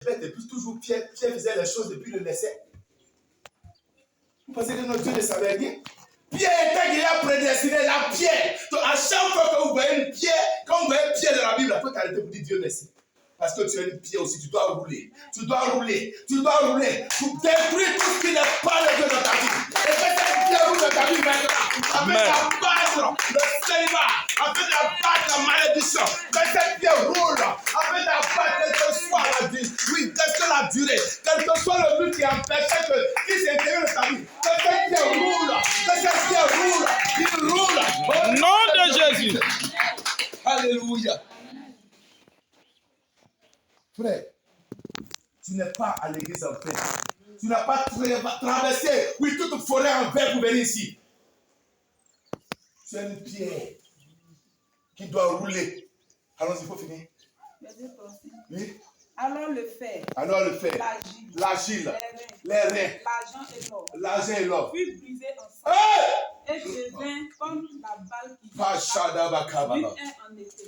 Depuis toujours, Pierre faisait les choses depuis le naissance. Vous pensez que notre Dieu ne savait rien? Pierre était déjà prédestiné, la pierre. Donc à chaque fois que vous voyez une pierre, quand vous voyez une pierre dans la Bible, il faut t'arrêter pour dire Dieu merci. Parce que tu as une pierre aussi, tu dois rouler. Tu dois rouler. Tu dois rouler. Pour détruire tout ce qui n'est pas le Dieu dans ta vie. Et fais cette pierre roule dans ta vie maintenant. Afin d'abattre le célibat. Afin d'abattre la malédiction. Fais cette pierre roule. Afin d'abattre quelle que soit la durée. Oui, quelle que la durée. Quel que soit le but qui empêche qui s'intéresse dans ta vie. Fais cette pierre roule. Fais cette pierre roule. Il roule. Au nom de Jésus. Alléluia. Frère, tu n'es pas à l'église en paix. Tu n'as pas traversé, oui, toute forêt en verre pour venir ici. Tu as une pierre qui doit rouler. Allons-y, il faut finir. Oui. Alors le fer. Alors le fer. L'argile. Les reins. L'argent et l'or. Fut brisé ensemble. Et devint comme la balle qui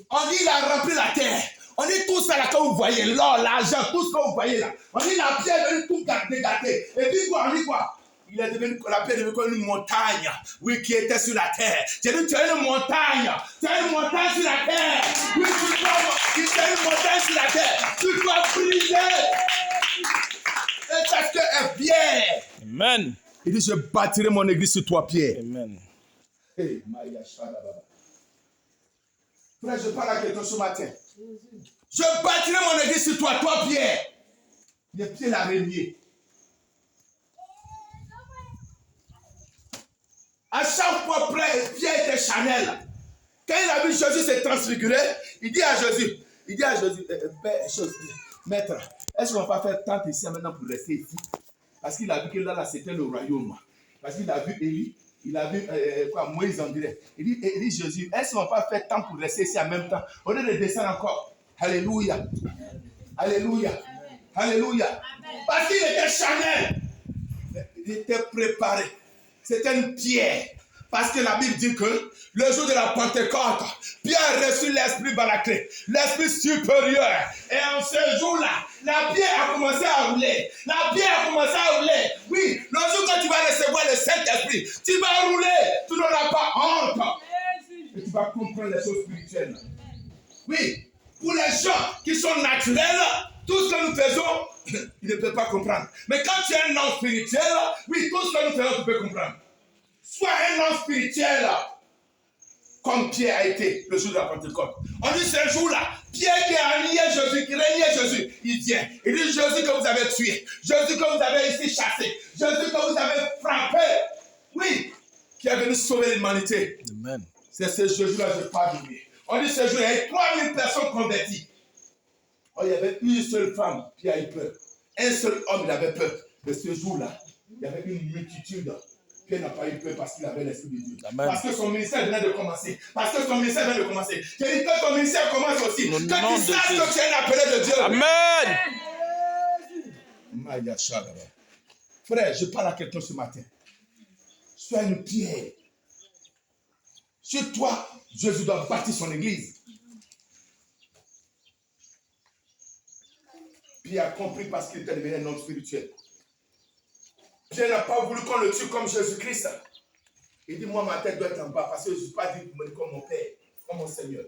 on dit il a rempli la terre. On dit tout ça là que vous voyez, l'or, l'argent, tout ce que vous voyez là. On dit la pierre est venue tout gâter. Et puis quoi, on dit quoi? Il est devenu, la pierre est devenue comme une montagne, oui, qui était sur la terre. J'ai dit, tu as une montagne. Tu as une montagne sur la terre. Oui, tu as une montagne sur la terre. Tu dois briser. Et parce que est Pierre. Amen. Il dit, je bâtirai mon église sur toi, Pierre. Amen. Hey, frère, je parle à quelqu'un ce matin. Je bâtirai mon église sur toi, toi, Pierre. Il est Pierre l'araignée. À chaque fois, Pierre était Chanel. Quand il a vu Jésus se transfigurer, il dit à Jésus, maître, est-ce qu'on va pas faire tente ici maintenant pour rester ici? Parce qu'il a vu que là, c'était le royaume. Parce qu'il a vu Élie, il a vu Moïse en direct. Il dit Jésus, est-ce qu'on va pas faire temps pour rester ici en même temps? Au lieu de descendre encore. Alléluia. Alléluia. Alléluia. Parce qu'il était Chanel. Il était préparé. C'était une pierre. Parce que la Bible dit que le jour de la Pentecôte, Pierre reçut l'esprit Balaclé, l'esprit supérieur. Et en ce jour-là, la pierre a commencé à rouler. La pierre a commencé à rouler. Oui, le jour que tu vas recevoir le Saint-Esprit, tu vas rouler. Tu n'auras pas honte. Et tu vas comprendre les choses spirituelles. Oui, pour les gens qui sont naturels, tout ce que nous faisons, ils ne peuvent pas comprendre. Mais quand tu es un homme spirituel, oui, tout ce que nous faisons, tu peux comprendre. Sois un homme spirituel, comme Pierre a été le jour de la Pentecôte. On dit ce jour-là, Pierre qui a nié Jésus, qui régnait Jésus, il vient. Il dit Jésus que vous avez tué, Jésus que vous avez ici chassé, Jésus que vous avez frappé. Oui, qui est venu sauver l'humanité. Amen. C'est ce Jésus-là que je parle de lui. On dit ce jour, il y avait 3000 personnes converties. Oh, il y avait une seule femme qui a eu peur. Un seul homme, il avait peur. Mais ce jour-là, il y avait une multitude qui n'a pas eu peur parce qu'il avait l'Esprit de Dieu. Amen. Parce que son ministère venait de commencer. Parce que son ministère venait de commencer. J'ai dit que ton ministère commence aussi. Que tu saches que tu es un appelé de Dieu. Amen. Frère, je parle à quelqu'un ce matin. Sois une pierre. Sur toi, Jésus doit bâtir son église. Pierre a compris parce qu'il était devenu un homme spirituel. Dieu n'a pas voulu qu'on le tue comme Jésus-Christ. Il dit, moi, ma tête doit être en bas parce que je ne suis pas dit comme mon Père, comme mon Seigneur.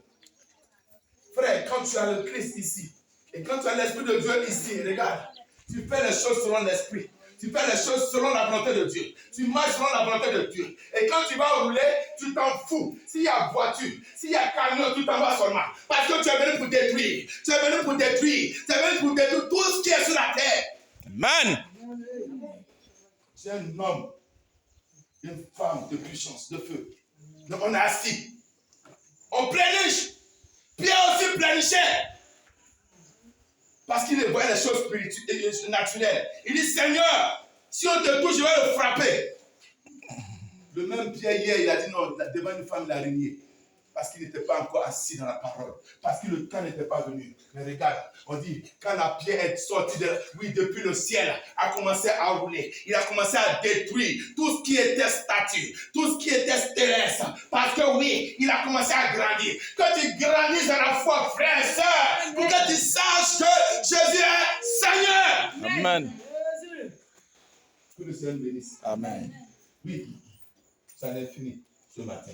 Frère, quand tu as le Christ ici, et quand tu as l'Esprit de Dieu ici, regarde, tu fais les choses selon l'Esprit. Tu fais les choses selon la volonté de Dieu. Tu marches selon la volonté de Dieu. Et quand tu vas rouler, tu t'en fous. S'il y a voiture, s'il y a camion, tu t'en vas seulement. Parce que tu es venu pour détruire. Tu es venu pour détruire. Tu es venu pour détruire tout ce qui est sur la terre. Amen. C'est un homme, une femme de puissance, de feu. Donc on est assis. On pléniche. Pierre aussi plénichait. Parce qu'il voyait les choses spirituelles, naturelles. Il dit, Seigneur, si on te touche, je vais le frapper. Le même Pierre hier, il a dit non, devant une femme, il a régné. Parce qu'il n'était pas encore assis dans la parole. Parce que le temps n'était pas venu. Mais regarde, on dit, quand la pierre est sortie depuis le ciel, a commencé à rouler. Il a commencé à détruire tout ce qui était statue, tout ce qui était terrestre. Parce que oui, il a commencé à grandir. Que tu grandisses dans la foi, frère et soeur, pour que tu saches que Jésus est Seigneur. Amen. Que le Seigneur bénisse. Amen. Oui, ça n'est fini ce matin.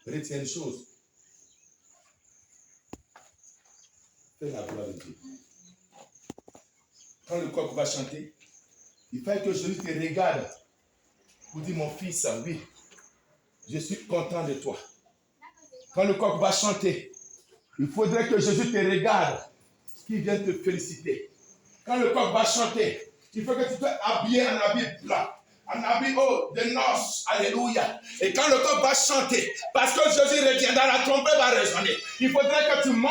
Retiens une chose. Fais la gloire de Dieu. Quand le coq va chanter, il faut que Jésus te regarde pour dire, mon fils, oui, je suis content de toi. Quand le coq va chanter, il faudrait que Jésus te regarde, qu'il vienne te féliciter. Quand le coq va chanter, il faut que tu sois habillé en habit blanc. En habit de noces, alléluia. Et quand le coq va chanter, parce que Jésus reviendra, la trompette va résonner. Il faudrait que tu montes